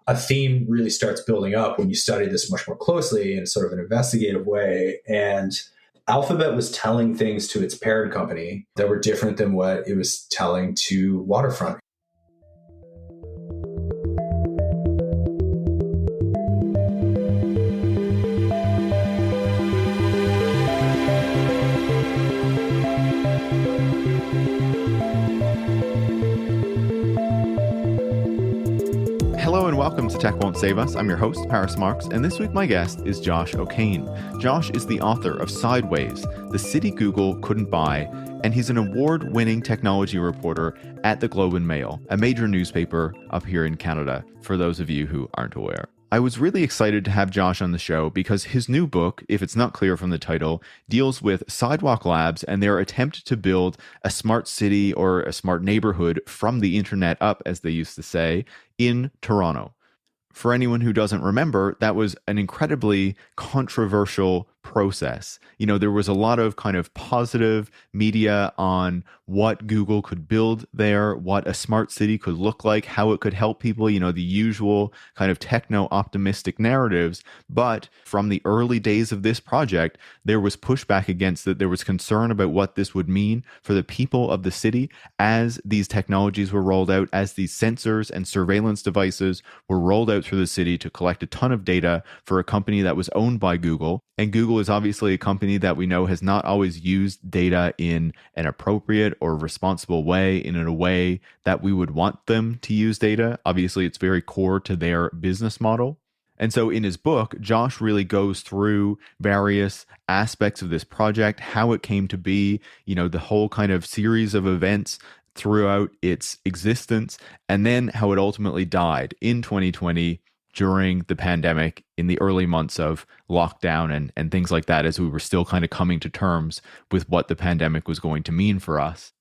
a theme really starts building up when you study this much more closely in sort of an investigative way. And Alphabet was telling things to its parent company that were different than what it was telling to Waterfront. Hello and welcome to Tech Won't Save Us. I'm your host, Marx, and this week my guest is Josh O'Kane. Josh is the author of Sideways, The City Google Couldn't Buy, and he's an award-winning technology reporter at the Globe and Mail, a major newspaper up here in Canada, for those of you who aren't aware. I was really excited to have Josh on the show because his new book, if it's not clear from the title, deals with Sidewalk Labs and their attempt to build a smart city or a smart neighborhood from the internet up, as they used to say, in Toronto. For anyone who doesn't remember, that was an incredibly controversial process. You know, there was a lot of kind of positive media on what Google could build there, what a smart city could look like, how it could help people, you know, the usual kind of techno-optimistic narratives. But from the early days of this project, there was pushback against it. There was concern about what this would mean for the people of the city as these technologies were rolled out, as these sensors and surveillance devices were rolled out through the city to collect a ton of data for a company that was owned by Google. And Google is obviously a company that we know has not always used data in an appropriate or responsible way, in a way that we would want them to use data. Obviously, it's very core to their business model. And so in his book, Josh really goes through various aspects of this project, how it came to be, you know, the whole kind of series of events throughout its existence, and then how it ultimately died in 2020 during the pandemic in the early months of lockdown and things like that, as we were still kind of coming to terms with what the pandemic was going to mean for us.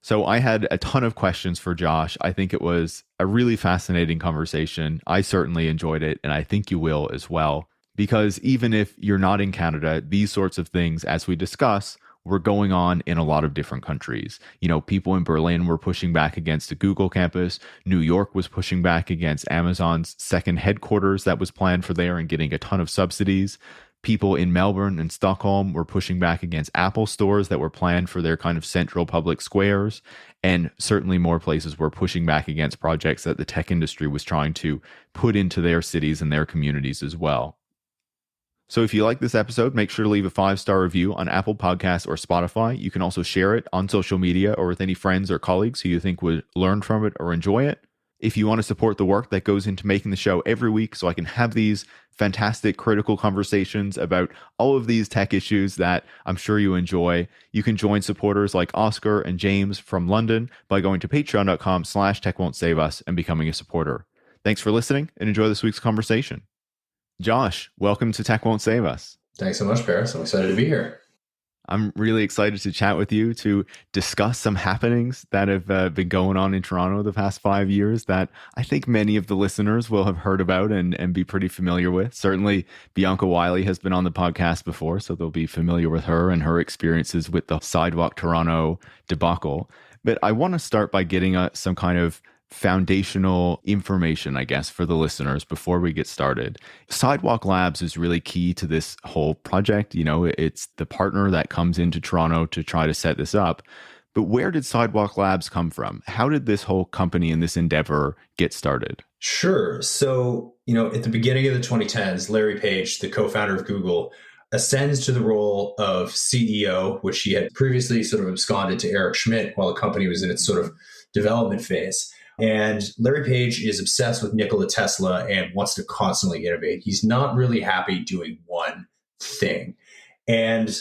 So I had a ton of questions for Josh. I think it was a really fascinating conversation. I certainly enjoyed it, and I think you will as well, because even if you're not in Canada, these sorts of things, as we discuss, were going on in a lot of different countries. You know, people in Berlin were pushing back against a Google campus. New York was pushing back against Amazon's second headquarters that was planned for there and getting a ton of subsidies. People in Melbourne and Stockholm were pushing back against Apple stores that were planned for their kind of central public squares. And certainly more places were pushing back against projects that the tech industry was trying to put into their cities and their communities as well. So if you like this episode, make sure to leave a 5-star review on Apple Podcasts or Spotify. You can also share it on social media or with any friends or colleagues who you think would learn from it or enjoy it. If you want to support the work that goes into making the show every week so I can have these fantastic critical conversations about all of these tech issues that I'm sure you enjoy, you can join supporters like Oscar and James from London by going to patreon.com/techwon'tsave-us and becoming a supporter. Thanks for listening and enjoy this week's conversation. Josh, welcome to Tech Won't Save Us. Thanks so much, Paris. I'm excited to be here. I'm really excited to chat with you to discuss some happenings that have been going on in Toronto the past 5 years that I think many of the listeners will have heard about and be pretty familiar with. Certainly, Bianca Wiley has been on the podcast before, so they'll be familiar with her and her experiences with the Sidewalk Toronto debacle. But I want to start by getting some kind of foundational information, I guess, for the listeners before we get started. Sidewalk Labs is really key to this whole project. You know, it's the partner that comes into Toronto to try to set this up. But where did Sidewalk Labs come from? How did this whole company and this endeavor get started? Sure. So, you know, at the beginning of the 2010s, Larry Page, the co-founder of Google, ascends to the role of CEO, which he had previously sort of absconded to Eric Schmidt while the company was in its sort of development phase. And Larry Page is obsessed with Nikola Tesla and wants to constantly innovate. He's not really happy doing one thing. And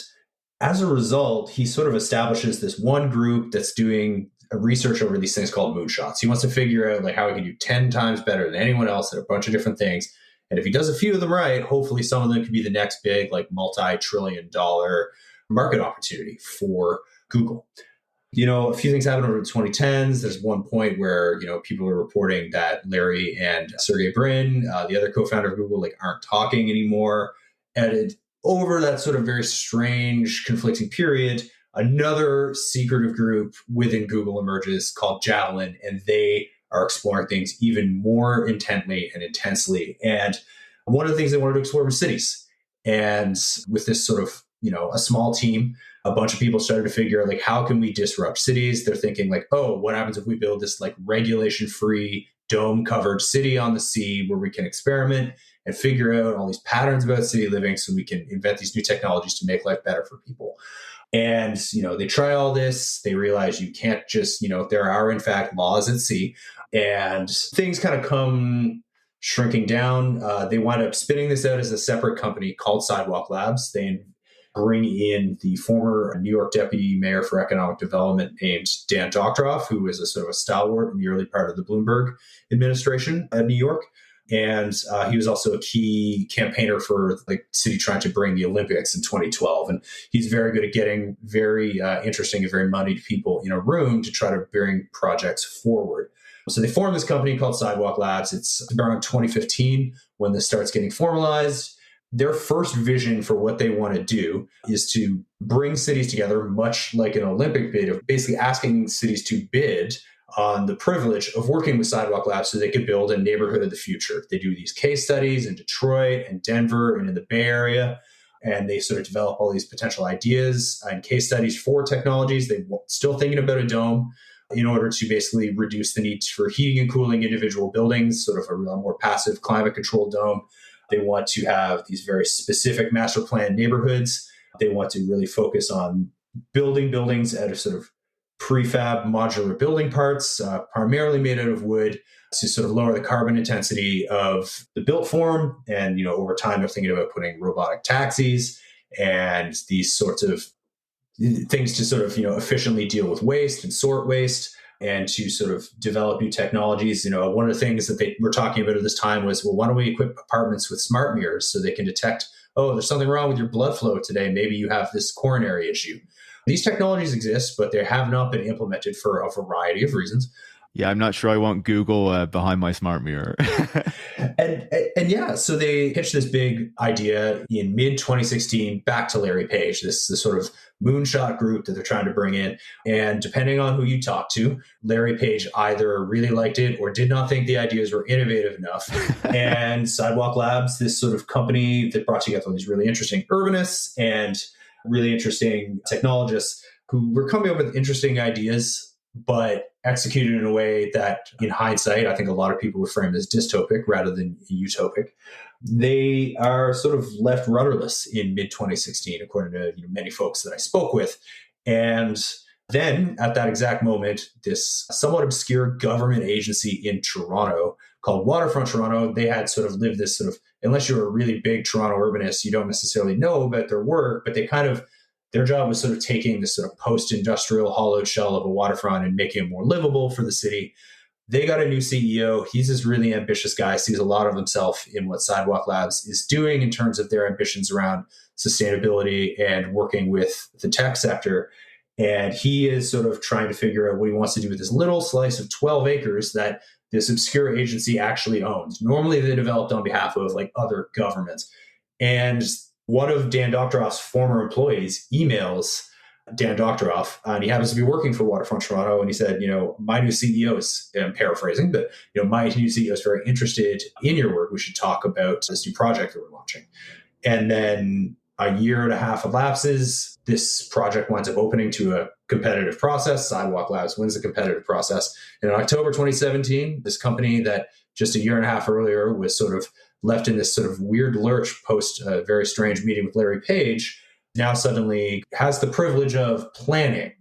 as a result, he sort of establishes this one group that's doing research over these things called moonshots. He wants to figure out like how he can do 10 times better than anyone else at a bunch of different things. And if he does a few of them right, hopefully some of them could be the next big, like multi-trillion-dollar market opportunity for Google. You know, a few things happened over the 2010s. There's one point where, you know, people are reporting that Larry and Sergey Brin, the other co-founder of Google, like aren't talking anymore. And over that sort of very strange, conflicting period, another secretive group within Google emerges called Javelin, and they are exploring things even more intently and intensely. And one of the things they wanted to explore was cities. And with this sort of, a small team, a bunch of people started to figure like, how can we disrupt cities? They're thinking like, oh, what happens if we build this like regulation-free, dome-covered city on the sea where we can experiment and figure out all these patterns about city living so we can invent these new technologies to make life better for people. And, they try all this. They realize you can't just, there are in fact laws at sea, and things kind of come shrinking down. They wind up spinning this out as a separate company called Sidewalk Labs. They bring in the former New York deputy mayor for economic development named Dan Doctoroff, who was a sort of a stalwart in the early part of the Bloomberg administration at New York. And he was also a key campaigner for the city trying to bring the Olympics in 2012. And he's very good at getting very interesting and very moneyed people in a room to try to bring projects forward. So they formed this company called Sidewalk Labs. It's around 2015 when this starts getting formalized. Their first vision for what they want to do is to bring cities together, much like an Olympic bid, of basically asking cities to bid on the privilege of working with Sidewalk Labs so they could build a neighborhood of the future. They do these case studies in Detroit and Denver and in the Bay Area, and they sort of develop all these potential ideas and case studies for technologies. They're still thinking about a dome in order to basically reduce the need for heating and cooling individual buildings, sort of a more passive climate-controlled dome. They want to have these very specific master plan neighborhoods. They want to really focus on building buildings out of sort of prefab modular building parts, primarily made out of wood, to sort of lower the carbon intensity of the built form. And, over time, they're thinking about putting robotic taxis and these sorts of things to sort of, efficiently deal with waste and sort waste, and to sort of develop new technologies. One of the things that they were talking about at this time was, well, why don't we equip apartments with smart mirrors so they can detect, oh, there's something wrong with your blood flow today. Maybe you have this coronary issue. These technologies exist, but they have not been implemented for a variety of reasons. Yeah, I'm not sure I want Google behind my smart mirror. and yeah, so they pitched this big idea in mid-2016 back to Larry Page, this sort of moonshot group that they're trying to bring in. And depending on who you talk to, Larry Page either really liked it or did not think the ideas were innovative enough. And Sidewalk Labs, this sort of company that brought together these really interesting urbanists and really interesting technologists who were coming up with interesting ideas, but executed in a way that, in hindsight, I think a lot of people would frame as dystopic rather than utopic. They are sort of left rudderless in mid-2016, according to many folks that I spoke with. And then, at that exact moment, this somewhat obscure government agency in Toronto called Waterfront Toronto, they had sort of lived this sort of, unless you're a really big Toronto urbanist, you don't necessarily know about their work, but their job was sort of taking this sort of post-industrial hollowed shell of a waterfront and making it more livable for the city. They got a new CEO. He's this really ambitious guy, sees a lot of himself in what Sidewalk Labs is doing in terms of their ambitions around sustainability and working with the tech sector. And he is sort of trying to figure out what he wants to do with this little slice of 12 acres that this obscure agency actually owns. Normally they developed on behalf of like other governments. And one of Dan Doctoroff's former employees emails Dan Doctoroff, and he happens to be working for Waterfront Toronto. And he said, my new CEO is, I'm paraphrasing, but, my new CEO is very interested in your work. We should talk about this new project that we're launching. And then a year and a half elapses. This project winds up opening to a competitive process. Sidewalk Labs wins the competitive process. And in October 2017, this company that just a year and a half earlier was sort of left in this sort of weird lurch post a very strange meeting with Larry Page, now suddenly has the privilege of planning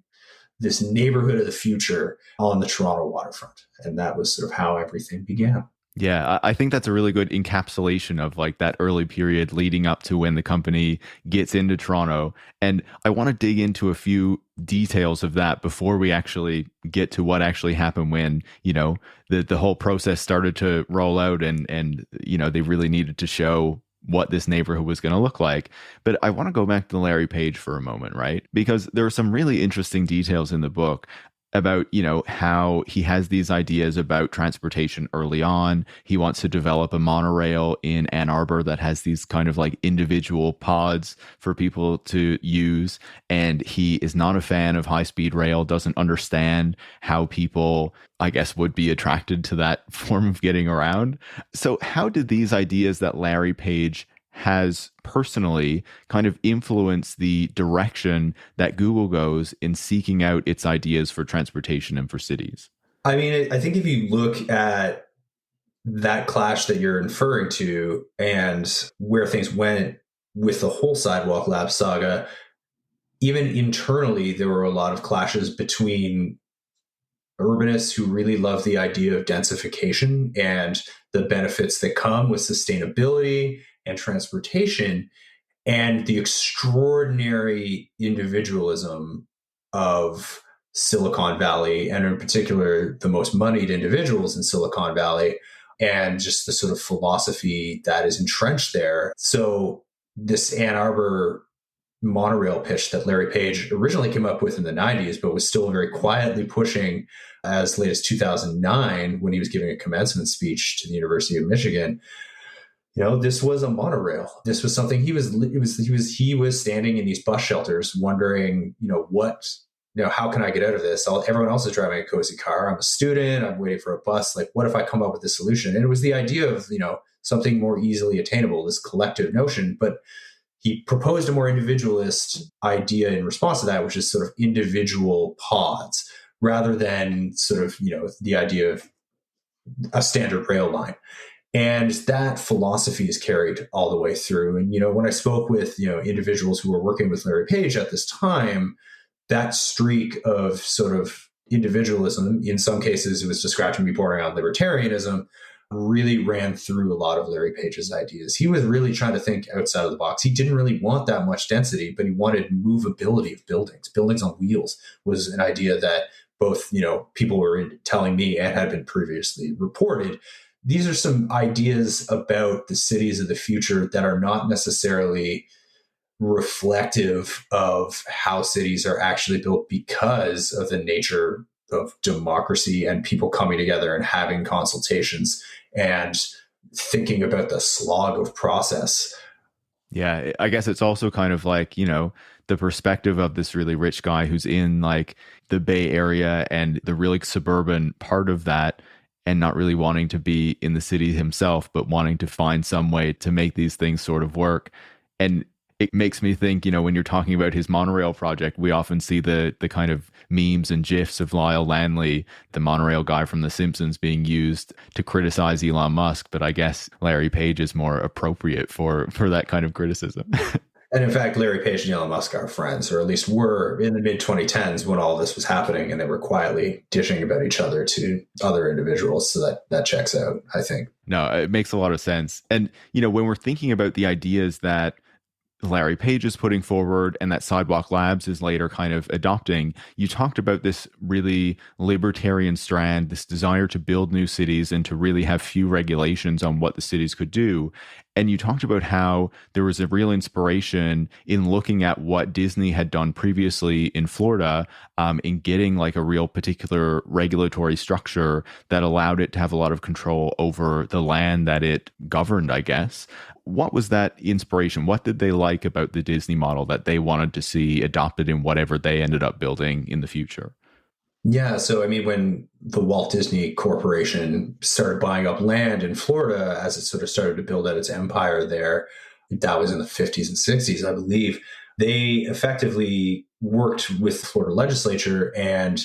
this neighborhood of the future on the Toronto waterfront. And that was sort of how everything began. Yeah, I think that's a really good encapsulation of like that early period leading up to when the company gets into Toronto. And I want to dig into a few details of that before we actually get to what actually happened when, the whole process started to roll out and they really needed to show what this neighborhood was going to look like. But I want to go back to Larry Page for a moment, right? Because there are some really interesting details in the book. about, how he has these ideas about transportation early on. He wants to develop a monorail in Ann Arbor that has these kind of like individual pods for people to use. And he is not a fan of high-speed rail, doesn't understand how people, I guess, would be attracted to that form of getting around. So how did these ideas that Larry Page has personally kind of influenced the direction that Google goes in seeking out its ideas for transportation and for cities? I mean, I think if you look at that clash that you're inferring to and where things went with the whole Sidewalk Labs saga, even internally, there were a lot of clashes between urbanists who really love the idea of densification and the benefits that come with sustainability and transportation, and the extraordinary individualism of Silicon Valley, and in particular, the most moneyed individuals in Silicon Valley, and just the sort of philosophy that is entrenched there. So this Ann Arbor monorail pitch that Larry Page originally came up with in the 90s, but was still very quietly pushing as late as 2009 when he was giving a commencement speech to the University of Michigan. This was a monorail. This was something he was standing in these bus shelters wondering, how can I get out of this? Everyone else is driving a cozy car. I'm a student. I'm waiting for a bus. Like, what if I come up with a solution? And it was the idea of, something more easily attainable, this collective notion. But he proposed a more individualist idea in response to that, which is sort of individual pods rather than sort of, the idea of a standard rail line. And that philosophy is carried all the way through. And, when I spoke with, individuals who were working with Larry Page at this time, that streak of sort of individualism, in some cases, it was described to me bordering on libertarianism, really ran through a lot of Larry Page's ideas. He was really trying to think outside of the box. He didn't really want that much density, but he wanted movability of buildings. Buildings on wheels was an idea that both, people were telling me and had been previously reported. These are some ideas about the cities of the future that are not necessarily reflective of how cities are actually built because of the nature of democracy and people coming together and having consultations and thinking about the slog of process. Yeah, I guess it's also kind of like, the perspective of this really rich guy who's in like the Bay Area and the really suburban part of that, and not really wanting to be in the city himself, but wanting to find some way to make these things sort of work. And it makes me think, when you're talking about his monorail project, we often see the kind of memes and GIFs of Lyle Lanley, the monorail guy from The Simpsons, being used to criticize Elon Musk. But I guess Larry Page is more appropriate for that kind of criticism. And in fact, Larry Page and Elon Musk are friends, or at least were in the mid-2010s when all this was happening, and they were quietly dishing about each other to other individuals. So that checks out, I think. No, it makes a lot of sense. And, when we're thinking about the ideas that Larry Page is putting forward and that Sidewalk Labs is later kind of adopting, you talked about this really libertarian strand, this desire to build new cities and to really have few regulations on what the cities could do. And you talked about how there was a real inspiration in looking at what Disney had done previously in Florida, in getting like a real particular regulatory structure that allowed it to have a lot of control over the land that it governed, I guess. What was that inspiration? What did they like about the Disney model that they wanted to see adopted in whatever they ended up building in the future? Yeah. So, I mean, when the Walt Disney Corporation started buying up land in Florida as it sort of started to build out its empire there, that was in the 50s and 60s, I believe, they effectively worked with the Florida legislature and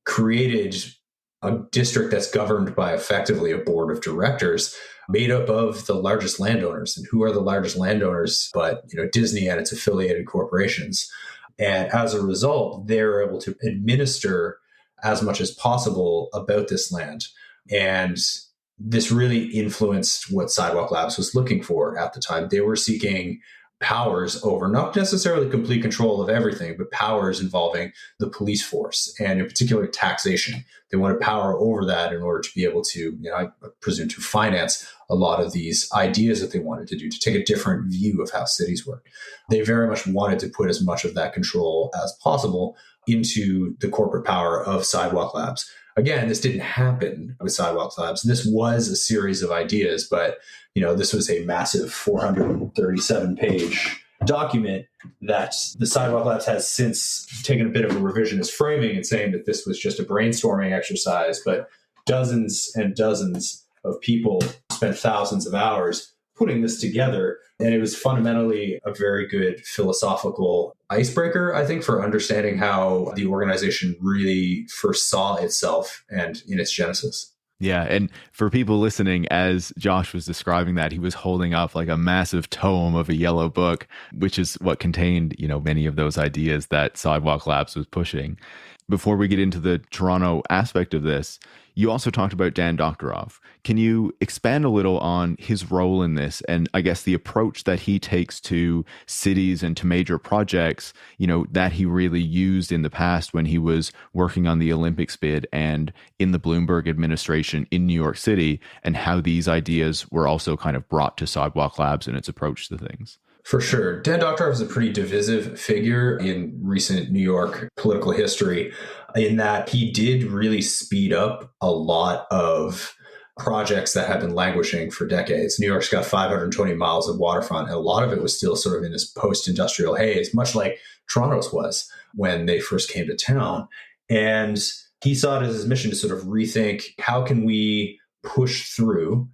created a district that's governed by effectively a board of directors made up of the largest landowners. And who are the largest landowners but, Disney and its affiliated corporations. And as a result, they're able to administer as much as possible about this land. And this really influenced what Sidewalk Labs was looking for at the time. They were seeking powers over not necessarily complete control of everything, but powers involving the police force and in particular taxation. They wanted power over that in order to be able to, I presume, to finance a lot of these ideas that they wanted to do, to take a different view of how cities work. They very much wanted to put as much of that control as possible into the corporate power of Sidewalk Labs. Again, this didn't happen with Sidewalk Labs. This was a series of ideas, but this was a massive 437-page document that the Sidewalk Labs has since taken a bit of a revisionist framing and saying that this was just a brainstorming exercise, but dozens and dozens of people spent thousands of hours putting this together. And it was fundamentally a very good philosophical icebreaker, I think, for understanding how the organization really first saw itself and in its genesis. Yeah. And for people listening, as Josh was describing that, he was holding up like a massive tome of a yellow book, which is what contained, many of those ideas that Sidewalk Labs was pushing. Before we get into the Toronto aspect of this, you also talked about Dan Doktorov. Can you expand a little on his role in this and I guess the approach that he takes to cities and to major projects, that he really used in the past when he was working on the Olympics bid and in the Bloomberg administration in New York City, and how these ideas were also kind of brought to Sidewalk Labs and its approach to things? For sure. Dan Doktorov is a pretty divisive figure in recent New York political history, in that he did really speed up a lot of projects that have been languishing for decades. New York's got 520 miles of waterfront, and a lot of it was still sort of in this post-industrial haze, much like Toronto's was when they first came to town. And he saw it as his mission to sort of rethink, how can we push through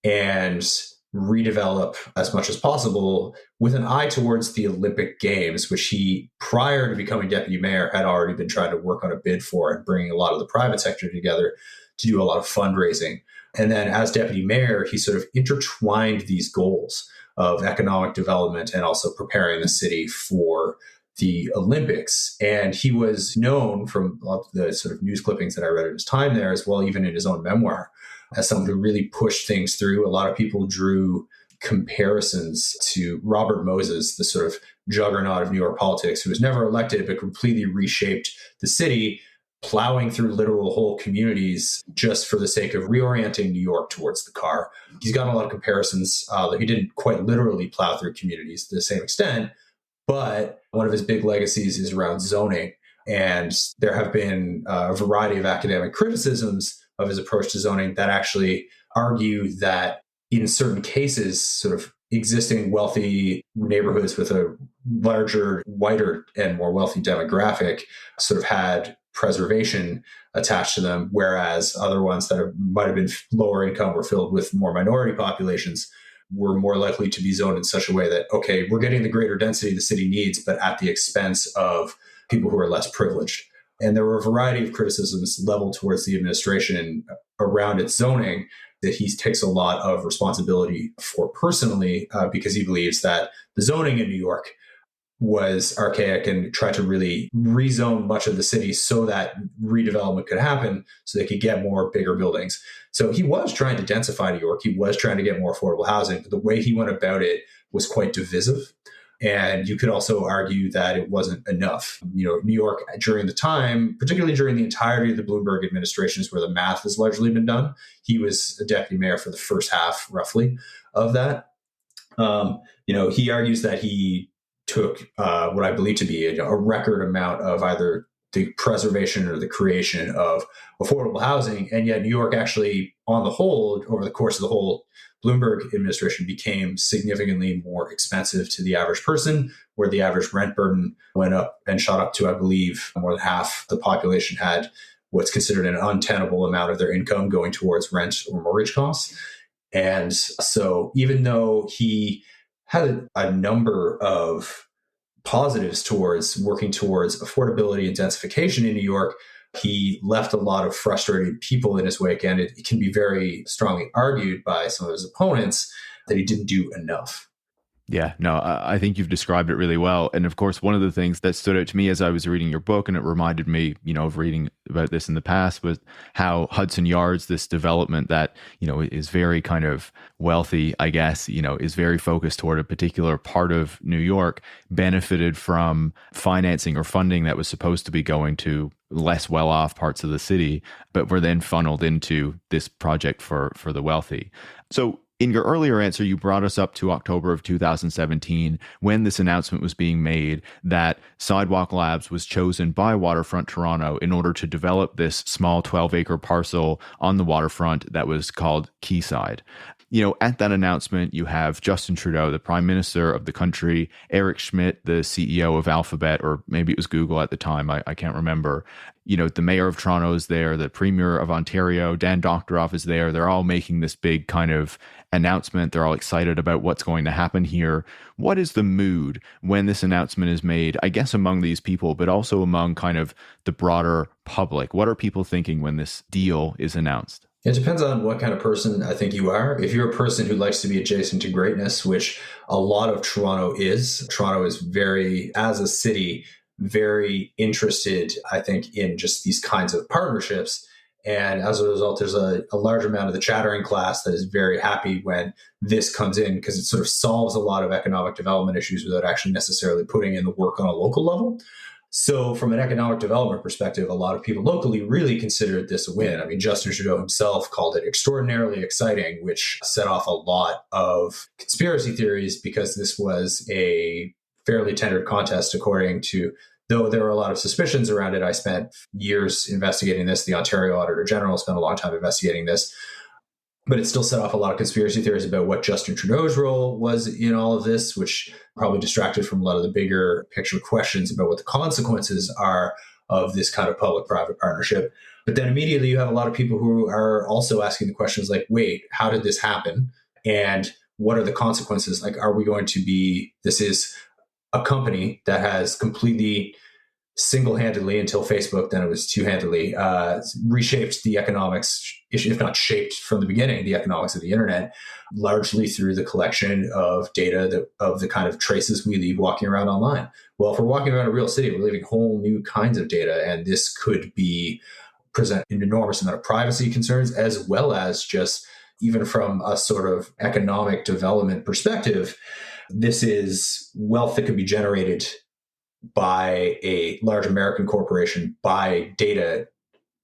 and redevelop as much as possible with an eye towards the Olympic Games, which he, prior to becoming deputy mayor, had already been trying to work on a bid for and bringing a lot of the private sector together to do a lot of fundraising. And then as deputy mayor, he sort of intertwined these goals of economic development and also preparing the city for the Olympics. And he was known from the sort of news clippings that I read at his time there, as well, even in his own memoir, as someone who really pushed things through. A lot of people drew comparisons to Robert Moses, the sort of juggernaut of New York politics, who was never elected, but completely reshaped the city, plowing through literal whole communities just for the sake of reorienting New York towards the car. He's gotten a lot of comparisons. He didn't quite literally plow through communities to the same extent, but one of his big legacies is around zoning. And there have been a variety of academic criticisms of his approach to zoning that actually argue that in certain cases, sort of existing wealthy neighborhoods with a larger, whiter, and more wealthy demographic sort of had preservation attached to them, whereas other ones that might have been lower income or filled with more minority populations were more likely to be zoned in such a way that, okay, we're getting the greater density the city needs, but at the expense of people who are less privileged. And there were a variety of criticisms leveled towards the administration around its zoning that he takes a lot of responsibility for personally, because he believes that the zoning in New York was archaic and tried to really rezone much of the city so that redevelopment could happen so they could get more bigger buildings. So he was trying to densify New York. He was trying to get more affordable housing, but the way he went about it was quite divisive. And you could also argue that it wasn't enough. New York during the time, particularly during the entirety of the Bloomberg administration, is where the math has largely been done. He was a deputy mayor for the first half, roughly, of that. He argues that he took what I believe to be a record amount of either the preservation or the creation of affordable housing. And yet New York actually, on the whole, over the course of the whole Bloomberg administration, became significantly more expensive to the average person, where the average rent burden went up and shot up to, I believe, more than half the population had what's considered an untenable amount of their income going towards rent or mortgage costs. And so even though he had a number of positives towards working towards affordability and densification in New York, he left a lot of frustrated people in his wake. And it can be very strongly argued by some of his opponents that he didn't do enough. Yeah, no, I think you've described it really well. And of course, one of the things that stood out to me as I was reading your book, and it reminded me, of reading about this in the past, was how Hudson Yards, this development that, is very kind of wealthy, I guess, is very focused toward a particular part of New York, benefited from financing or funding that was supposed to be going to less well-off parts of the city, but were then funneled into this project for the wealthy. So In your earlier answer, you brought us up to October of 2017 when this announcement was being made that Sidewalk Labs was chosen by Waterfront Toronto in order to develop this small 12-acre parcel on the waterfront that was called Quayside. At that announcement, you have Justin Trudeau, the prime minister of the country, Eric Schmidt, the CEO of Alphabet, or maybe it was Google at the time, I can't remember. The mayor of Toronto is there, the premier of Ontario, Dan Doctoroff is there. They're all making this big kind of announcement. They're all excited about what's going to happen here. What is the mood when this announcement is made, I guess, among these people, but also among kind of the broader public? What are people thinking when this deal is announced? It depends on what kind of person I think you are. If you're a person who likes to be adjacent to greatness, which a lot of Toronto is very, as a city, very interested, I think, in just these kinds of partnerships. And as a result, there's a large amount of the chattering class that is very happy when this comes in because it sort of solves a lot of economic development issues without actually necessarily putting in the work on a local level. So from an economic development perspective, a lot of people locally really considered this a win. I mean, Justin Trudeau himself called it extraordinarily exciting, which set off a lot of conspiracy theories because this was a fairly tendered contest, according to, though there were a lot of suspicions around it. I spent years investigating this. The Ontario Auditor General spent a long time investigating this. But it still set off a lot of conspiracy theories about what Justin Trudeau's role was in all of this, which probably distracted from a lot of the bigger picture questions about what the consequences are of this kind of public-private partnership. But then immediately you have a lot of people who are also asking the questions like, wait, how did this happen? And what are the consequences? Like, are we going to be, this is a company that has completely single-handedly, until Facebook, then it was two-handedly, reshaped the economics, if not shaped from the beginning, the economics of the internet, largely through the collection of data of the kind of traces we leave walking around online. Well, if we're walking around a real city, we're leaving whole new kinds of data, and this could present an enormous amount of privacy concerns, as well as just even from a sort of economic development perspective, this is wealth that could be generated by a large American corporation, by data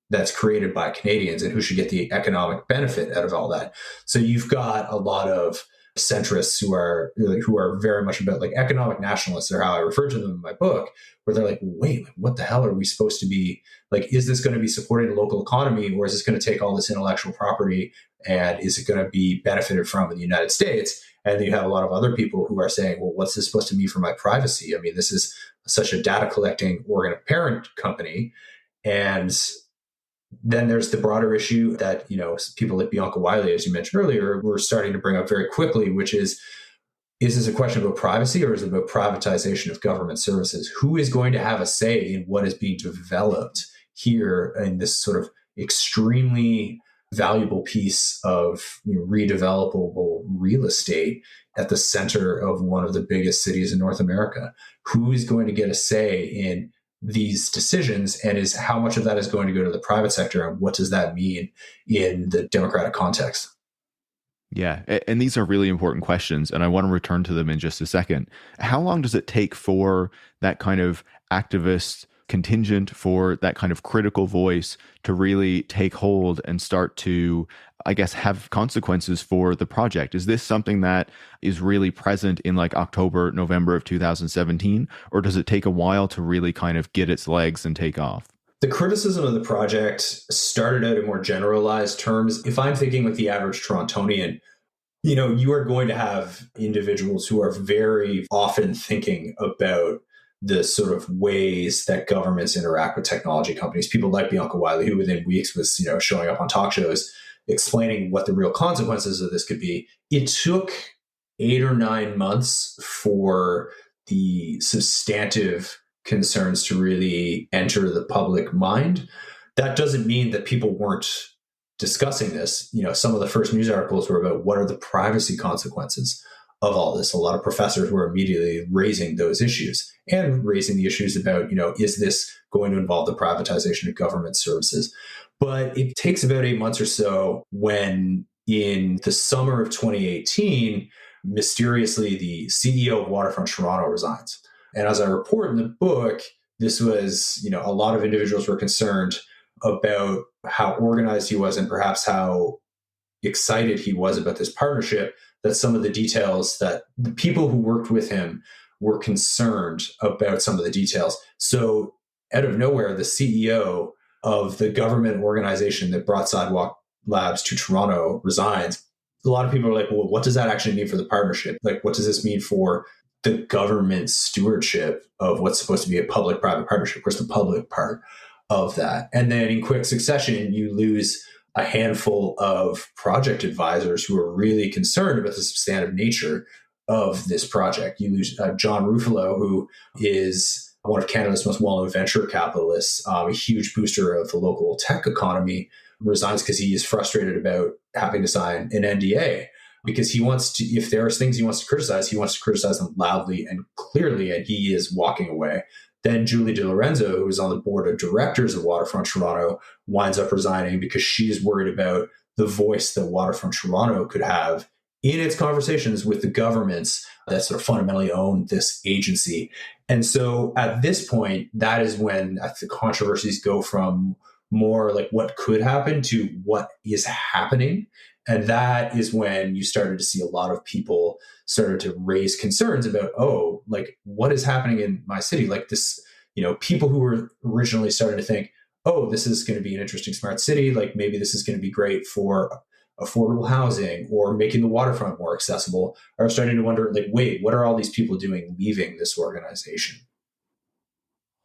that's created by Canadians, and who should get the economic benefit out of all that. So you've got a lot of centrists who are very much about, like, economic nationalists, or how I refer to them in my book, where they're like, wait, what the hell are we supposed to be, like, is this going to be supporting the local economy, or is this going to take all this intellectual property and is it going to be benefited from in the United States? And you have a lot of other people who are saying, well, what's this supposed to mean for my privacy? I mean, this is such a data collecting parent company. And then there's the broader issue that, people like Bianca Wiley, as you mentioned earlier, were starting to bring up very quickly, which is this a question about privacy, or is it about privatization of government services? Who is going to have a say in what is being developed here in this sort of extremely valuable piece of redevelopable real estate at the center of one of the biggest cities in North America? Who is going to get a say in these decisions, and is how much of that is going to go to the private sector, and what does that mean in the democratic context? Yeah, and these are really important questions, and I want to return to them in just a second. How long does it take for that kind of activist contingent, for that kind of critical voice to really take hold and start to, I guess, have consequences for the project? Is this something that is really present in like October, November of 2017, or does it take a while to really kind of get its legs and take off? The criticism of the project started out in more generalized terms. If I'm thinking like the average Torontonian, you are going to have individuals who are very often thinking about the sort of ways that governments interact with technology companies. People like Bianca Wiley, who within weeks was, showing up on talk shows explaining what the real consequences of this could be. It took 8 or 9 months for the substantive concerns to really enter the public mind. That doesn't mean that people weren't discussing this. Some of the first news articles were about what are the privacy consequences of all this. A lot of professors were immediately raising those issues and raising the issues about, is this going to involve the privatization of government services? But it takes about 8 months or so when, in the summer of 2018, mysteriously, the CEO of Waterfront Toronto resigns. And as I report in the book, this was, a lot of individuals were concerned about how organized he was, and perhaps how excited he was about this partnership that some of the details that the people who worked with him were concerned about some of the details. So out of nowhere, the CEO of the government organization that brought Sidewalk Labs to Toronto resigns. A lot of people are like, well, what does that actually mean for the partnership? Like, what does this mean for the government's stewardship of what's supposed to be a public-private partnership? Where's the public part of that? And then in quick succession, you lose a handful of project advisors who are really concerned about the substantive nature of this project. You lose John Ruffalo, who is one of Canada's most well-known venture capitalists, a huge booster of the local tech economy, resigns because he is frustrated about having to sign an NDA, because he wants to, if there are things he wants to criticize them loudly and clearly, and he is walking away. Then Julie DiLorenzo, who is on the board of directors of Waterfront Toronto, winds up resigning because she's worried about the voice that Waterfront Toronto could have in its conversations with the governments that sort of fundamentally own this agency. And so at this point, that is when the controversies go from more like what could happen to what is happening. And that is when you started to see a lot of people started to raise concerns about, oh, like what is happening in my city? Like this, people who were originally starting to think, oh, this is going to be an interesting smart city. Like maybe this is going to be great for affordable housing or making the waterfront more accessible, are starting to wonder, like, wait, what are all these people doing leaving this organization?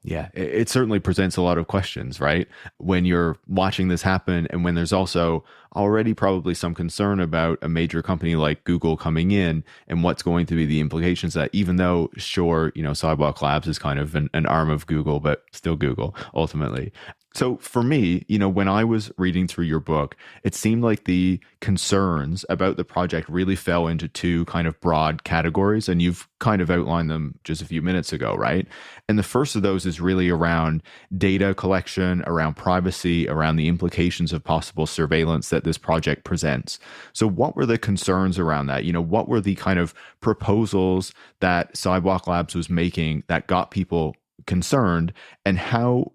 Yeah, it certainly presents a lot of questions, right? When you're watching this happen, and when there's also already probably some concern about a major company like Google coming in and what's going to be the implications of that, even though, sure, Sidewalk Labs is kind of an arm of Google, but still Google ultimately. So for me, when I was reading through your book, it seemed like the concerns about the project really fell into two kind of broad categories, and you've kind of outlined them just a few minutes ago, right? And the first of those is really around data collection, around privacy, around the implications of possible surveillance that this project presents. So what were the concerns around that? What were the kind of proposals that Sidewalk Labs was making that got people concerned, and how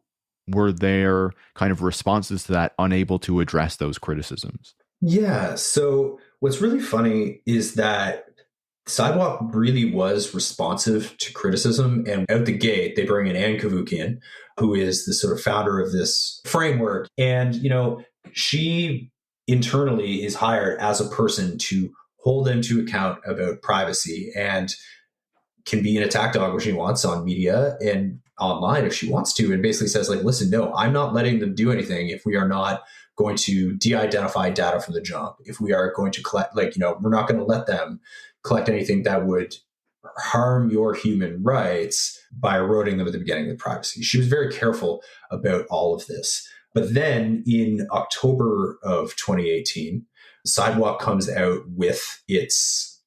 were their kind of responses to that unable to address those criticisms? Yeah. So what's really funny is that Sidewalk really was responsive to criticism. And out the gate, they bring in Ann Cavoukian, who is the sort of founder of this framework. And, she internally is hired as a person to hold them to account about privacy, and can be an attack dog when she wants on media and online if she wants to, and basically says, like, listen, no, I'm not letting them do anything if we are not going to de-identify data from the jump. If we are going to collect, we're not going to let them collect anything that would harm your human rights by eroding them at the beginning of the privacy. She was very careful about all of this. But then in October of 2018, Sidewalk comes out with its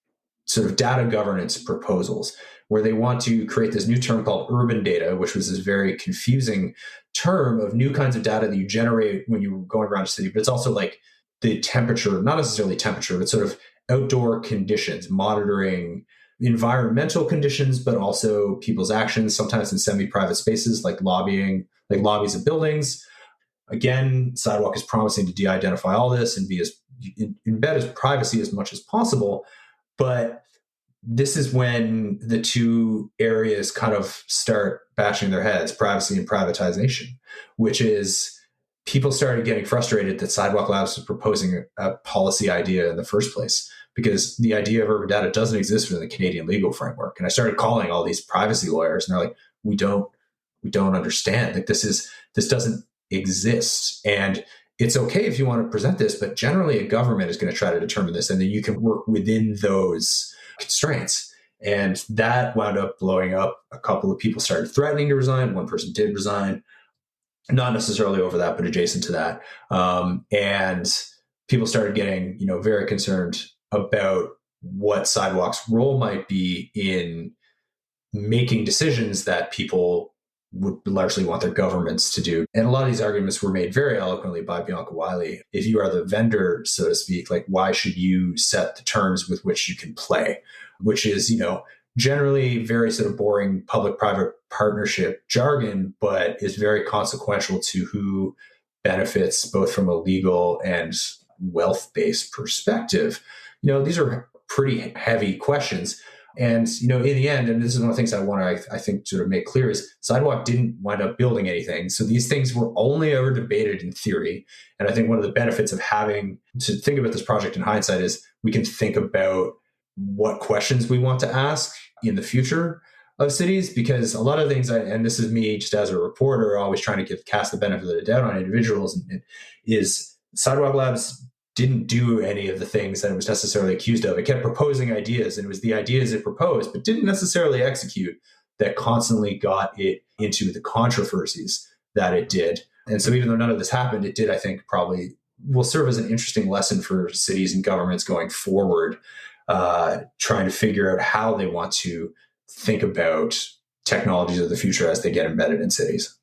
sort of data governance proposals, where they want to create this new term called urban data, which was this very confusing term of new kinds of data that you generate when you're going around a city. But it's also like the temperature, not necessarily temperature, but sort of outdoor conditions, monitoring environmental conditions, but also people's actions, sometimes in semi-private spaces like lobbying, like lobbies of buildings. Again, Sidewalk is promising to de-identify all this and embed as privacy as much as possible. But this is when the two areas kind of start bashing their heads, privacy and privatization, which is people started getting frustrated that Sidewalk Labs was proposing a policy idea in the first place, because the idea of urban data doesn't exist within the Canadian legal framework. And I started calling all these privacy lawyers, and they're like, we don't understand. Like this doesn't exist. And it's okay if you want to present this, but generally a government is going to try to determine this, and then you can work within those constraints. And that wound up blowing up. A couple of people started threatening to resign. One person did resign, not necessarily over that, but adjacent to that. And people started getting, very concerned about what Sidewalk's role might be in making decisions that people would largely want their governments to do. And a lot of these arguments were made very eloquently by Bianca Wiley. If you are the vendor, so to speak, like, why should you set the terms with which you can play? Which is, generally very sort of boring public-private partnership jargon, but is very consequential to who benefits both from a legal and wealth-based perspective? These are pretty heavy questions. And, in the end, and this is one of the things I think, sort of make clear is Sidewalk didn't wind up building anything. So these things were only ever debated in theory. And I think one of the benefits of having to think about this project in hindsight is we can think about what questions we want to ask in the future of cities, because a lot of things, and this is me just as a reporter, always trying to cast the benefit of the doubt on individuals, is Sidewalk Labs didn't do any of the things that it was necessarily accused of. It kept proposing ideas, and it was the ideas it proposed, but didn't necessarily execute, that constantly got it into the controversies that it did. And so even though none of this happened, it did, I think, probably will serve as an interesting lesson for cities and governments going forward, trying to figure out how they want to think about technologies of the future as they get embedded in cities.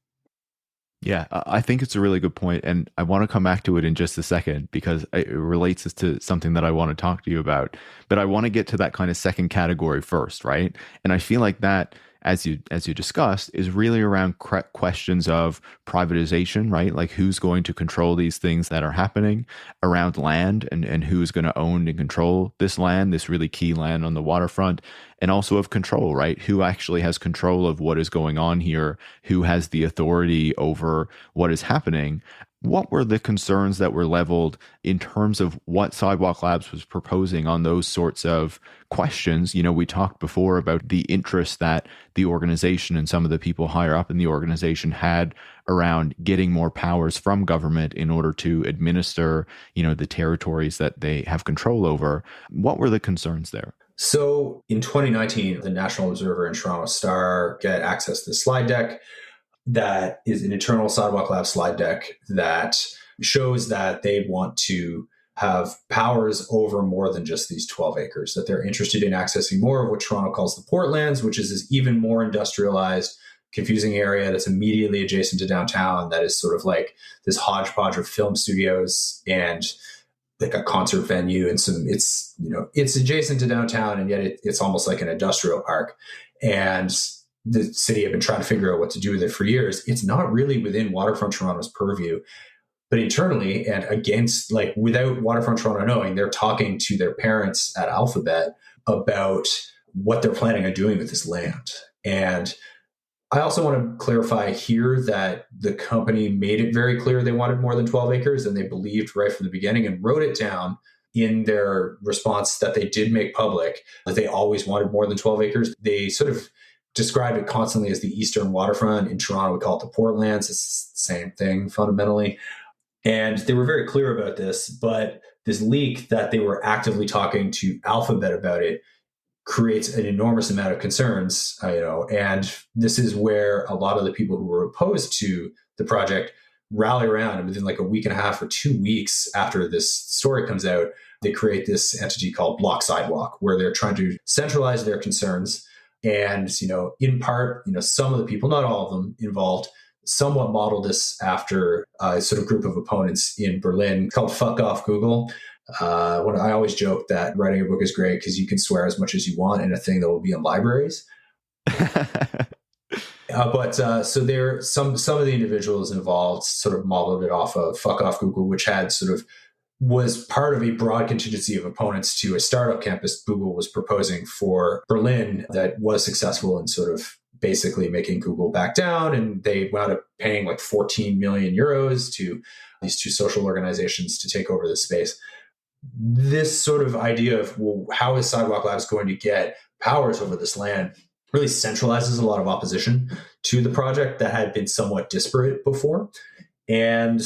Yeah, I think it's a really good point, and I want to come back to it in just a second because it relates us to something that I want to talk to you about. But I want to get to that kind of second category first, right? And I feel like that, as you discussed, is really around questions of privatization, right? Like who's going to control these things that are happening around land, and who's going to own and control this land, this really key land on the waterfront, and also of control, right? Who actually has control of what is going on here? Who has the authority over what is happening? What were the concerns that were leveled in terms of what Sidewalk Labs was proposing on those sorts of questions? We talked before about the interest that the organization and some of the people higher up in the organization had around getting more powers from government in order to administer, the territories that they have control over. What were the concerns there? So in 2019, the National Observer and Toronto Star get access to the slide deck. That is an internal Sidewalk Lab slide deck that shows that they want to have powers over more than just these 12 acres, that they're interested in accessing more of what Toronto calls the Portlands, which is this even more industrialized, confusing area that's immediately adjacent to downtown, that is sort of like this hodgepodge of film studios and like a concert venue, and it's adjacent to downtown, and yet it's almost like an industrial park. And the city have been trying to figure out what to do with it for years. It's not really within Waterfront Toronto's purview, but internally and against, like without Waterfront Toronto knowing, they're talking to their parents at Alphabet about what they're planning on doing with this land. And I also want to clarify here that the company made it very clear they wanted more than 12 acres, and they believed right from the beginning and wrote it down in their response that they did make public, that they always wanted more than 12 acres. They sort of described it constantly as the Eastern Waterfront. In Toronto, we call it the Portlands. It's the same thing fundamentally. And they were very clear about this, but this leak that they were actively talking to Alphabet about it creates an enormous amount of concerns, and this is where a lot of the people who were opposed to the project rally around. And within like a week and a half or 2 weeks after this story comes out, they create this entity called Block Sidewalk, where they're trying to centralize their concerns. And, in part, some of the people, not all of them involved, somewhat modeled this after a sort of group of opponents in Berlin called Fuck Off Google. When I always joke that writing a book is great because you can swear as much as you want in a thing that will be in libraries. So there, some of the individuals involved sort of modeled it off of Fuck Off Google, which had sort of was part of a broad contingency of opponents to a startup campus Google was proposing for Berlin that was successful in sort of basically making Google back down. And they wound up paying like 14 million euros to these two social organizations to take over the space. This sort of idea of, well, how is Sidewalk Labs going to get powers over this land really centralizes a lot of opposition to the project that had been somewhat disparate before. And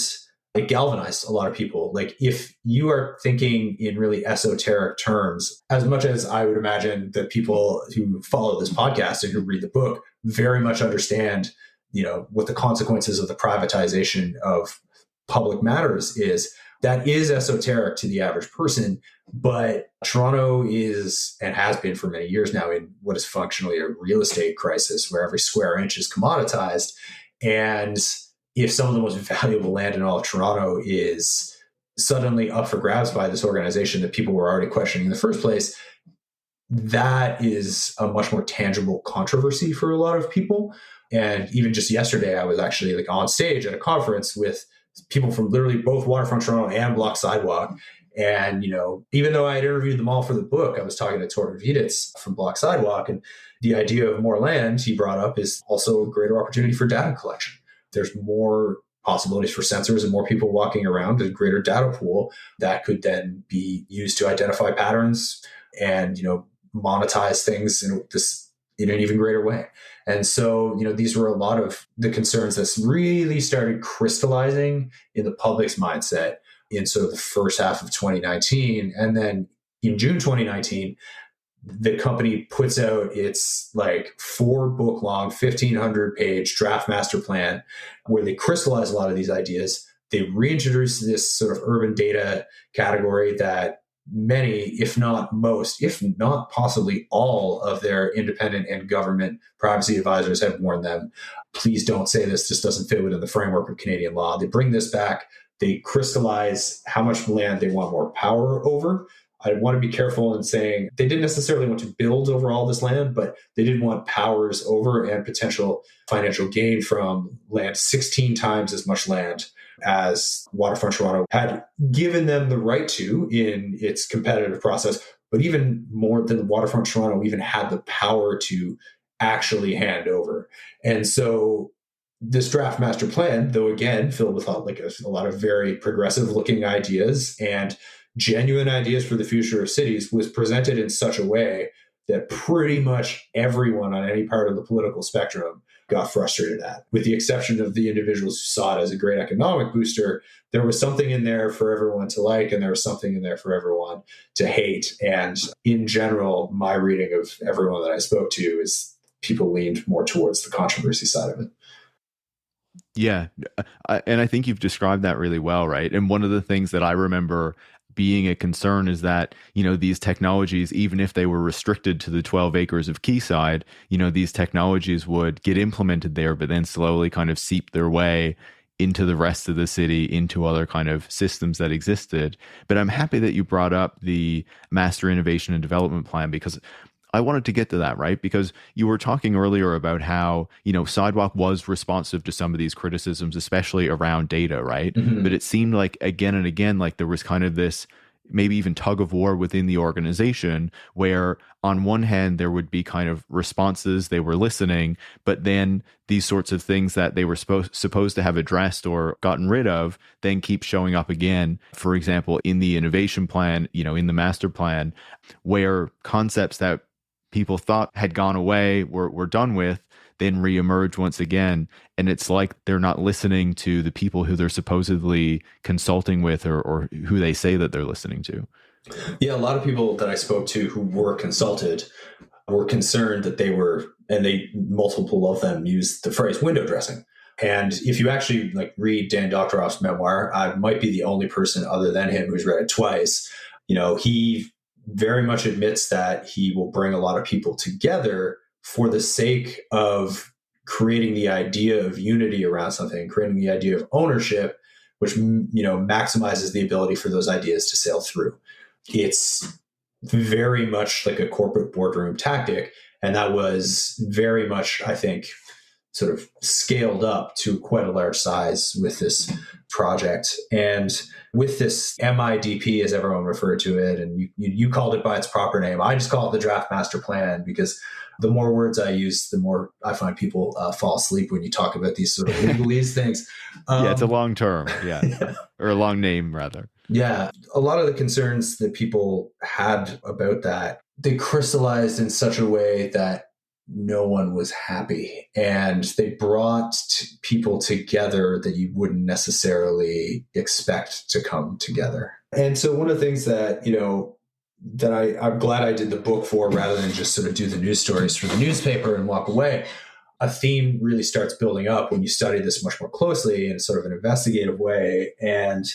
it galvanized a lot of people. Like, if you are thinking in really esoteric terms, as much as I would imagine that people who follow this podcast and who read the book very much understand, what the consequences of the privatization of public matters is, that is esoteric to the average person. But Toronto is, and has been for many years now, in what is functionally a real estate crisis where every square inch is commoditized. And if some of the most valuable land in all of Toronto is suddenly up for grabs by this organization that people were already questioning in the first place, that is a much more tangible controversy for a lot of people. And even just yesterday, I was actually like on stage at a conference with people from literally both Waterfront Toronto and Block Sidewalk. And, even though I had interviewed them all for the book, I was talking to Torben Wieditz from Block Sidewalk, and the idea of more land he brought up is also a greater opportunity for data collection. There's more possibilities for sensors and more people walking around, a greater data pool that could then be used to identify patterns and, monetize things in an even greater way. And so, these were a lot of the concerns that really started crystallizing in the public's mindset in sort of the first half of 2019. And then in June 2019, the company puts out its 4-book long, 1,500 page draft master plan where they crystallize a lot of these ideas. They reintroduce this sort of urban data category that many, if not most, if not possibly all of their independent and government privacy advisors have warned them, please don't say this doesn't fit within the framework of Canadian law. They bring this back. They crystallize how much land they want more power over. I want to be careful in saying they didn't necessarily want to build over all this land, but they did want powers over and potential financial gain from land, 16 times as much land as Waterfront Toronto had given them the right to in its competitive process, but even more than Waterfront Toronto even had the power to actually hand over. And so this draft master plan, though again filled with a lot of very progressive looking ideas and genuine ideas for the future of cities, was presented in such a way that pretty much everyone on any part of the political spectrum got frustrated at. With the exception of the individuals who saw it as a great economic booster, there was something in there for everyone to like, and there was something in there for everyone to hate. And in general, my reading of everyone that I spoke to is people leaned more towards the controversy side of it. Yeah. And I think you've described that really well, right? And one of the things that I remember being a concern is that, these technologies, even if they were restricted to the 12 acres of Quayside, these technologies would get implemented there, but then slowly kind of seep their way into the rest of the city, into other kind of systems that existed. But I'm happy that you brought up the Master Innovation and Development Plan, because I wanted to get to that, right? Because you were talking earlier about how, Sidewalk was responsive to some of these criticisms, especially around data, right? Mm-hmm. But it seemed like again and again, there was kind of this maybe even tug of war within the organization where on one hand, there would be kind of responses, they were listening, but then these sorts of things that they were supposed to have addressed or gotten rid of then keep showing up again. For example, in the innovation plan, in the master plan, where concepts that people thought had gone away, were done with, then reemerge once again. And it's like they're not listening to the people who they're supposedly consulting with or who they say that they're listening to. Yeah, a lot of people that I spoke to who were consulted were concerned that multiple of them used the phrase window dressing. And if you actually read Dan Doctorow's memoir, I might be the only person other than him who's read it twice. He very much admits that he will bring a lot of people together for the sake of creating the idea of unity around something, creating the idea of ownership, which, maximizes the ability for those ideas to sail through. It's very much like a corporate boardroom tactic. And that was very much, I think, sort of scaled up to quite a large size with this project. And with this MIDP, as everyone referred to it, and you called it by its proper name, I just call it the Draft Master Plan, because the more words I use, the more I find people fall asleep when you talk about these sort of legalese things. Yeah, it's a long term, yeah. Or a long name, rather. Yeah. A lot of the concerns that people had about that, they crystallized in such a way that no one was happy, and they brought people together that you wouldn't necessarily expect to come together. And so one of the things that, I'm glad I did the book for, rather than just sort of do the news stories for the newspaper and walk away, a theme really starts building up when you study this much more closely in sort of an investigative way. And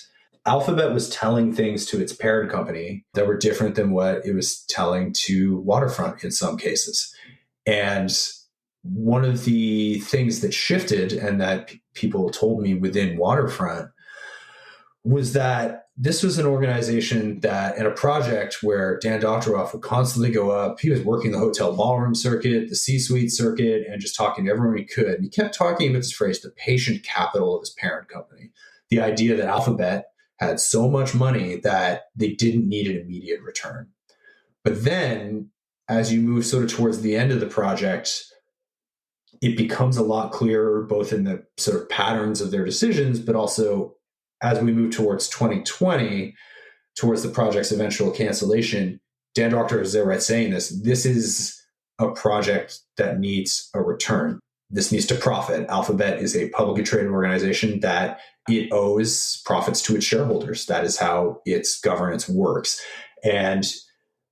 Alphabet was telling things to its parent company that were different than what it was telling to Waterfront in some cases. And one of the things that shifted and that people told me within Waterfront was that this was an organization that, in a project where Dan Doctorow would constantly go up, he was working the hotel ballroom circuit, the C-suite circuit, and just talking to everyone he could. And he kept talking about this phrase, the patient capital of his parent company. the idea that Alphabet had so much money that they didn't need an immediate return. But then as you move sort of towards the end of the project, it becomes a lot clearer, both in the sort of patterns of their decisions, but also as we move towards 2020, towards the project's eventual cancellation. Dan Doctor is there right saying this is a project that needs a return. This needs to profit. Alphabet is a publicly traded organization that it owes profits to its shareholders. That is how its governance works. And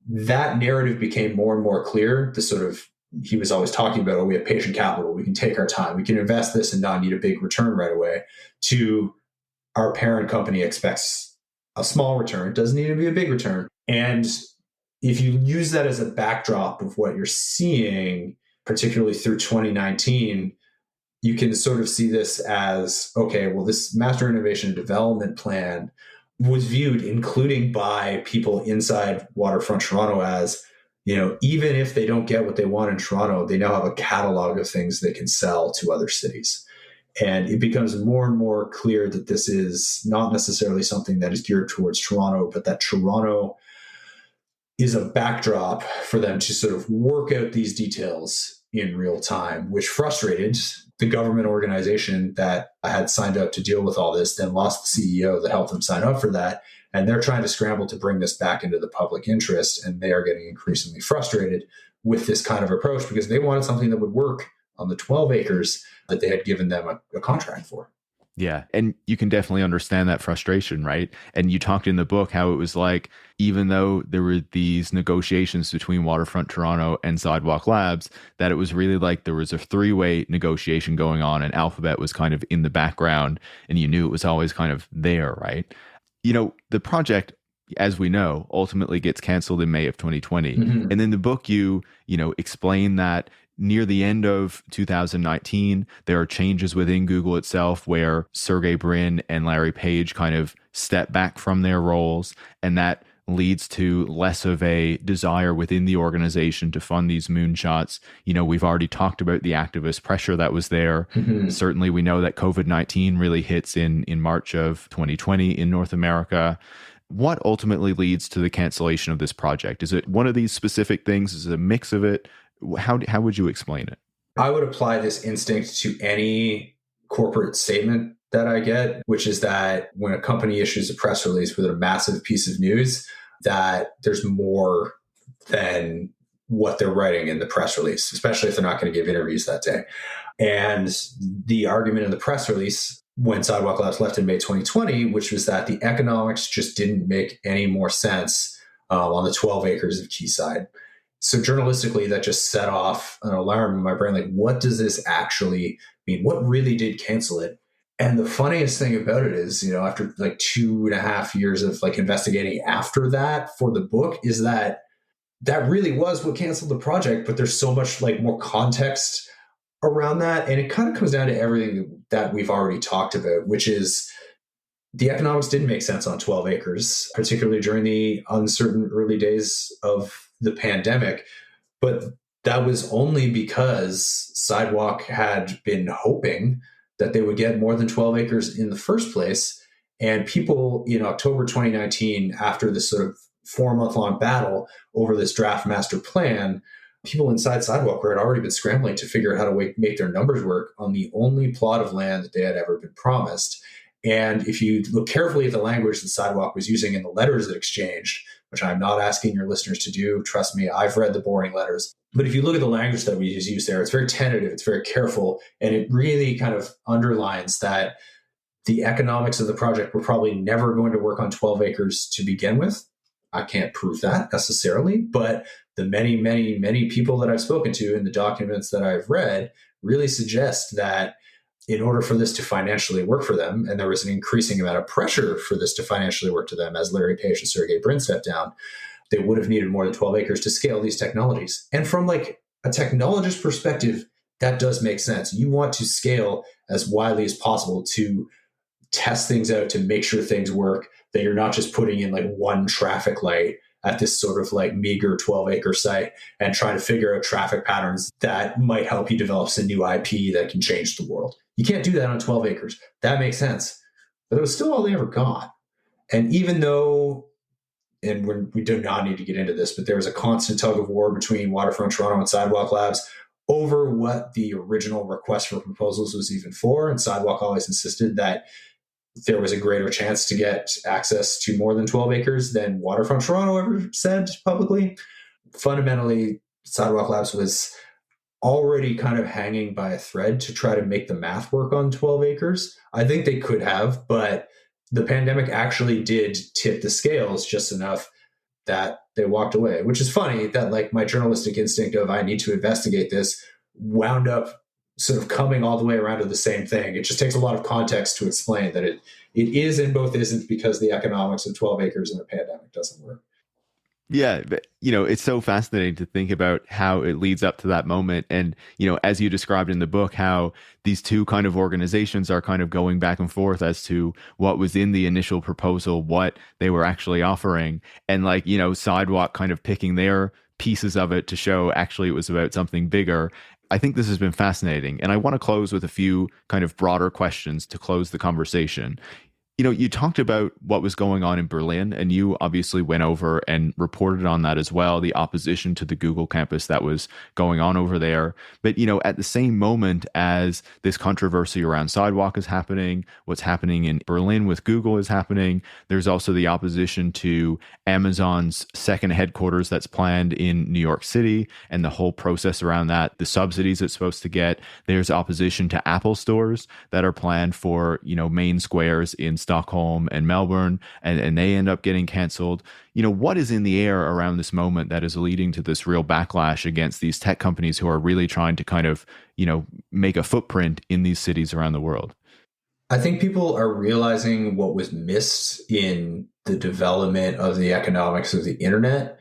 that narrative became more and more clear. The sort of, he was always talking about, oh, we have patient capital. We can take our time. We can invest this and not need a big return right away, to our parent company expects a small return, doesn't need to be a big return. And if you use that as a backdrop of what you're seeing, particularly through 2019, you can sort of see this as, okay, well, this master innovation development plan was viewed, including by people inside Waterfront Toronto, as, even if they don't get what they want in Toronto, they now have a catalog of things they can sell to other cities. And it becomes more and more clear that this is not necessarily something that is geared towards Toronto, but that Toronto is a backdrop for them to sort of work out these details in real time, which frustrated the government organization that had signed up to deal with all this, then lost the CEO that helped them sign up for that. And they're trying to scramble to bring this back into the public interest. And they are getting increasingly frustrated with this kind of approach because they wanted something that would work on the 12 acres that they had given them a contract for. Yeah. And you can definitely understand that frustration, right? And you talked in the book how it was like, even though there were these negotiations between Waterfront Toronto and Sidewalk Labs, that it was really like there was a three-way negotiation going on and Alphabet was kind of in the background and you knew it was always kind of there, right? The project, as we know, ultimately gets canceled in May of 2020. Mm-hmm. And in the book, you explain that near the end of 2019, there are changes within Google itself where Sergey Brin and Larry Page kind of step back from their roles, and that leads to less of a desire within the organization to fund these moonshots. We've already talked about the activist pressure that was there. Mm-hmm. Certainly, we know that COVID-19 really hits in March of 2020 in North America. What ultimately leads to the cancellation of this project? Is it one of these specific things? Is it a mix of it? How would you explain it? I would apply this instinct to any corporate statement that I get, which is that when a company issues a press release with a massive piece of news, that there's more than what they're writing in the press release, especially if they're not going to give interviews that day. And the argument in the press release when Sidewalk Labs left in May 2020, which was that the economics just didn't make any more sense on the 12 acres of Quayside. So journalistically, that just set off an alarm in my brain. Like, what does this actually mean? What really did cancel it? And the funniest thing about it is, after like 2.5 years of like investigating after that for the book, is that really was what canceled the project. But there's so much like more context around that. And it kind of comes down to everything that we've already talked about, which is the economics didn't make sense on 12 acres, particularly during the uncertain early days of the pandemic. But that was only because Sidewalk had been hoping that they would get more than 12 acres in the first place. And people in October 2019, after this sort of 4-month-long battle over this draft master plan, people inside Sidewalk had already been scrambling to figure out how to make their numbers work on the only plot of land that they had ever been promised. And if you look carefully at the language that Sidewalk was using in the letters it exchanged, which I'm not asking your listeners to do, trust me, I've read the boring letters. But if you look at the language that we use there, it's very tentative, it's very careful, and it really kind of underlines that the economics of the project were probably never going to work on 12 acres to begin with. I can't prove that necessarily, but the many, many, many people that I've spoken to in the documents that I've read really suggest that in order for this to financially work for them, and there was an increasing amount of pressure for this to financially work to them as Larry Page and Sergey Brin stepped down, they would have needed more than 12 acres to scale these technologies. And from like a technologist perspective, that does make sense. You want to scale as widely as possible to test things out, to make sure things work, that you're not just putting in like one traffic light at this sort of like meager 12-acre site and trying to figure out traffic patterns that might help you develop some new IP that can change the world. You can't do that on 12 acres. That makes sense. but it was still all they ever got. And even though, and we do not need to get into this, but there was a constant tug of war between Waterfront Toronto and Sidewalk Labs over what the original request for proposals was even for. And Sidewalk always insisted that there was a greater chance to get access to more than 12 acres than Waterfront Toronto ever said publicly. Fundamentally, Sidewalk Labs was already kind of hanging by a thread to try to make the math work on 12 acres. I think they could have, but the pandemic actually did tip the scales just enough that they walked away, which is funny that like my journalistic instinct of I need to investigate this wound up sort of coming all the way around to the same thing. It just takes a lot of context to explain that it is and both isn't, because the economics of 12 acres in a pandemic doesn't work. Yeah, but, it's so fascinating to think about how it leads up to that moment. And, as you described in the book, how these two kind of organizations are kind of going back and forth as to what was in the initial proposal, what they were actually offering. And like, Sidewalk kind of picking their pieces of it to show actually it was about something bigger. I think this has been fascinating. And I want to close with a few kind of broader questions to close the conversation. You talked about what was going on in Berlin, and you obviously went over and reported on that as well, the opposition to the Google campus that was going on over there. But, at the same moment as this controversy around Sidewalk is happening, what's happening in Berlin with Google is happening, there's also the opposition to Amazon's second headquarters that's planned in New York City and the whole process around that, the subsidies it's supposed to get. There's opposition to Apple stores that are planned for, main squares in Stockholm and Melbourne, and they end up getting canceled. What is in the air around this moment that is leading to this real backlash against these tech companies who are really trying to kind of, make a footprint in these cities around the world? I think people are realizing what was missed in the development of the economics of the internet,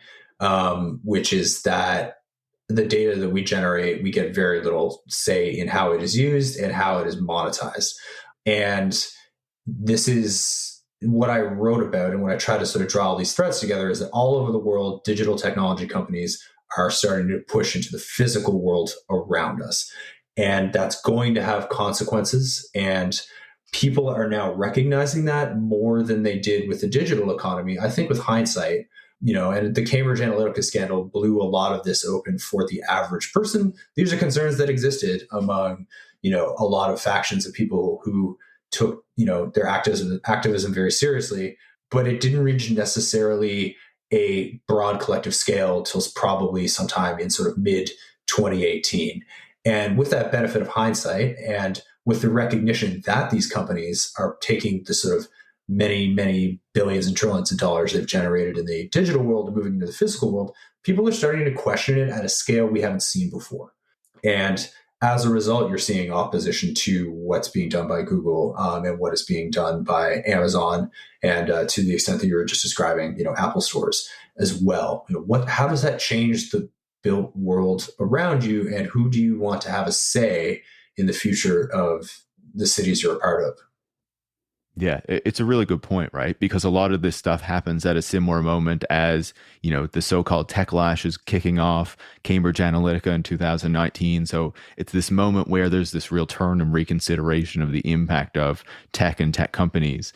which is that the data that we generate, we get very little say in how it is used and how it is monetized. And this is what I wrote about, and what I try to sort of draw all these threads together is that all over the world, digital technology companies are starting to push into the physical world around us. And that's going to have consequences. And people are now recognizing that more than they did with the digital economy. I think with hindsight, and the Cambridge Analytica scandal blew a lot of this open for the average person. These are concerns that existed among, a lot of factions of people who took their activism very seriously, but it didn't reach necessarily a broad collective scale till probably sometime in sort of mid 2018. And with that benefit of hindsight, and with the recognition that these companies are taking the sort of many, many billions and trillions of dollars they've generated in the digital world and moving into the physical world, people are starting to question it at a scale we haven't seen before. And as a result, you're seeing opposition to what's being done by Google and what is being done by Amazon, and to the extent that you were just describing, Apple stores as well. How does that change the built world around you, and who do you want to have a say in the future of the cities you're a part of? Yeah, it's a really good point, right? Because a lot of this stuff happens at a similar moment as, the so-called techlash is kicking off, Cambridge Analytica in 2019. So it's this moment where there's this real turn and reconsideration of the impact of tech and tech companies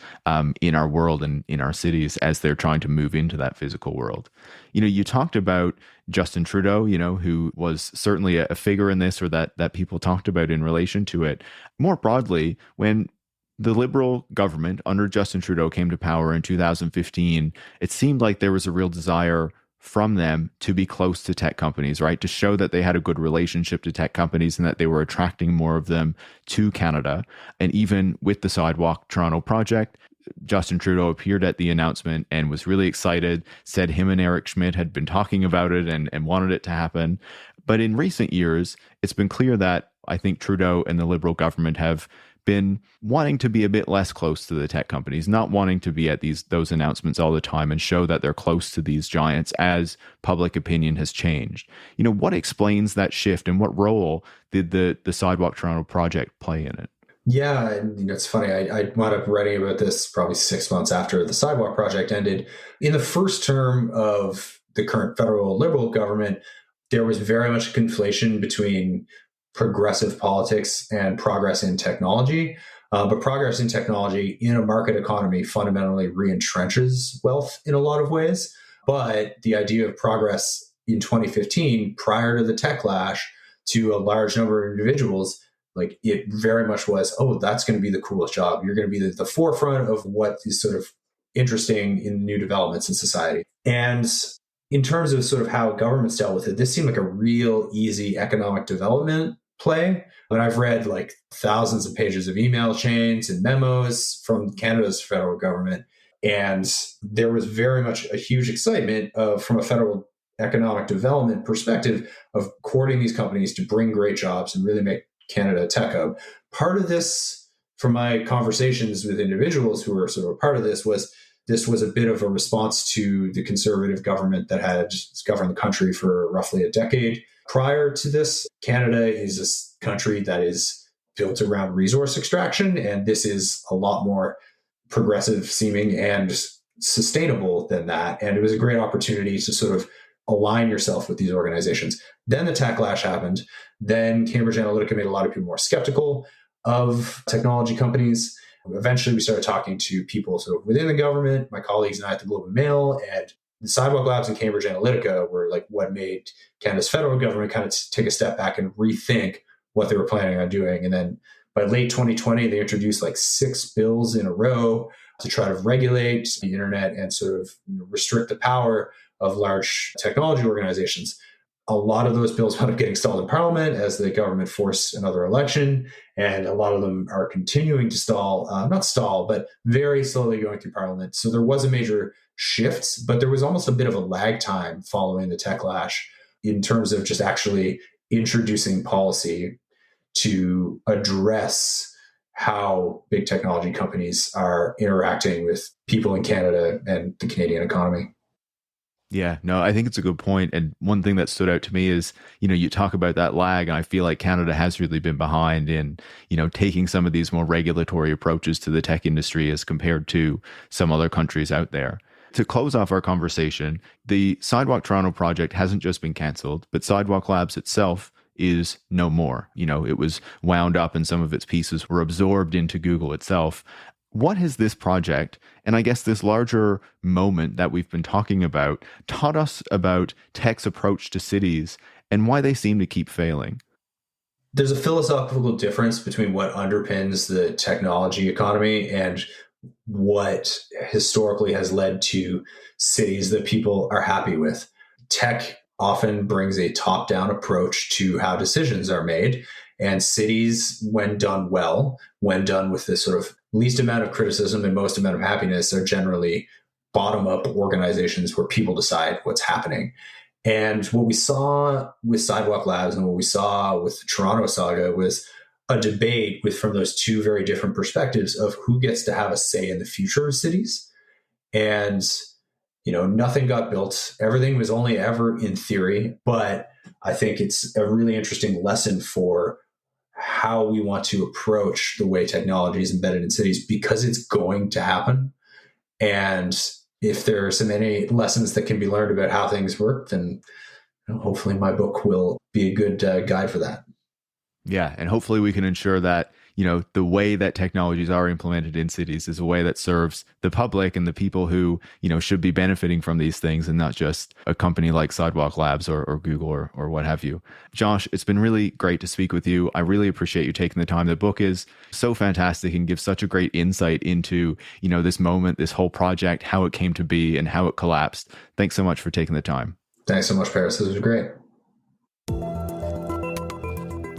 in our world and in our cities as they're trying to move into that physical world. You talked about Justin Trudeau, who was certainly a figure in this, or that people talked about in relation to it. More broadly, when the Liberal government under Justin Trudeau came to power in 2015, it seemed like there was a real desire from them to be close to tech companies, right? To show that they had a good relationship to tech companies and that they were attracting more of them to Canada. And even with the Sidewalk Toronto project, Justin Trudeau appeared at the announcement and was really excited, said him and Eric Schmidt had been talking about it and wanted it to happen. But in recent years, it's been clear that I think Trudeau and the Liberal government have been wanting to be a bit less close to the tech companies, not wanting to be at those announcements all the time and show that they're close to these giants as public opinion has changed. What explains that shift, and what role did the Sidewalk Toronto project play in it? Yeah, and it's funny. I wound up writing about this probably 6 months after the Sidewalk project ended. In the first term of the current federal Liberal government, there was very much a conflation between progressive politics and progress in technology. But progress in technology in a market economy fundamentally re-entrenches wealth in a lot of ways. But the idea of progress in 2015, prior to the techlash, to a large number of individuals, like it very much was, oh, that's going to be the coolest job. You're going to be the forefront of what is sort of interesting in new developments in society. And in terms of sort of how governments dealt with it, this seemed like a real easy economic development play. But I've read like thousands of pages of email chains and memos from Canada's federal government. And there was very much a huge excitement from a federal economic development perspective of courting these companies to bring great jobs and really make Canada a tech hub. Part of this, from my conversations with individuals who were sort of a part of this was a bit of a response to the conservative government that had governed the country for roughly a decade. Prior to this, Canada is a country that is built around resource extraction, and this is a lot more progressive seeming and sustainable than that. And it was a great opportunity to sort of align yourself with these organizations. Then the techlash happened. Then Cambridge Analytica made a lot of people more skeptical of technology companies. Eventually, we started talking to people sort of within the government, my colleagues and I at the Globe and Mail, and the Sidewalk Labs and Cambridge Analytica were like what made Canada's federal government kind of take a step back and rethink what they were planning on doing. And then by late 2020, they introduced like 6 bills in a row to try to regulate the internet and sort of restrict the power of large technology organizations. A lot of those bills wound up getting stalled in Parliament as the government forced another election, and a lot of them are continuing to stall, not stall, but very slowly going through Parliament. So there was a major shift, but there was almost a bit of a lag time following the techlash in terms of just actually introducing policy to address how big technology companies are interacting with people in Canada and the Canadian economy. Yeah, no, I think it's a good point. And one thing that stood out to me is, you talk about that lag, and I feel like Canada has really been behind in, taking some of these more regulatory approaches to the tech industry as compared to some other countries out there. To close off our conversation, the Sidewalk Toronto project hasn't just been canceled, but Sidewalk Labs itself is no more. It was wound up and some of its pieces were absorbed into Google itself. What has this project, and I guess this larger moment that we've been talking about, taught us about tech's approach to cities and why they seem to keep failing? There's a philosophical difference between what underpins the technology economy and what historically has led to cities that people are happy with. Tech often brings a top-down approach to how decisions are made, and cities, when done well, when done with this sort of least amount of criticism and most amount of happiness, are generally bottom-up organizations where people decide what's happening. And what we saw with Sidewalk Labs and what we saw with the Toronto saga was a debate from those two very different perspectives of who gets to have a say in the future of cities. And, nothing got built. Everything was only ever in theory, but I think it's a really interesting lesson for how we want to approach the way technology is embedded in cities, because it's going to happen. And if there are so many lessons that can be learned about how things work, then hopefully my book will be a good guide for that. Yeah. And hopefully we can ensure that, the way that technologies are implemented in cities is a way that serves the public and the people who, should be benefiting from these things, and not just a company like Sidewalk Labs or Google or what have you. Josh, it's been really great to speak with you. I really appreciate you taking the time. The book is so fantastic and gives such a great insight into, this moment, this whole project, how it came to be and how it collapsed. Thanks so much for taking the time. Thanks so much, Paris. This was great.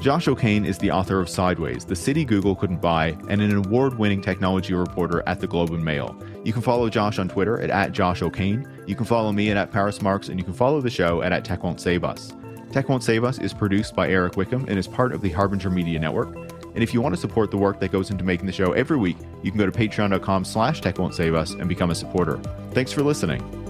Josh O'Kane is the author of Sideways, The City Google Couldn't Buy, and an award-winning technology reporter at the Globe and Mail. You can follow Josh on Twitter at Josh O'Kane. You can follow me at Paris Marx, and you can follow the show at Tech Won't Save Us. Tech Won't Save Us is produced by Eric Wickham and is part of the Harbinger Media Network. And if you want to support the work that goes into making the show every week, you can go to patreon.com/techwon'tsaveus and become a supporter. Thanks for listening.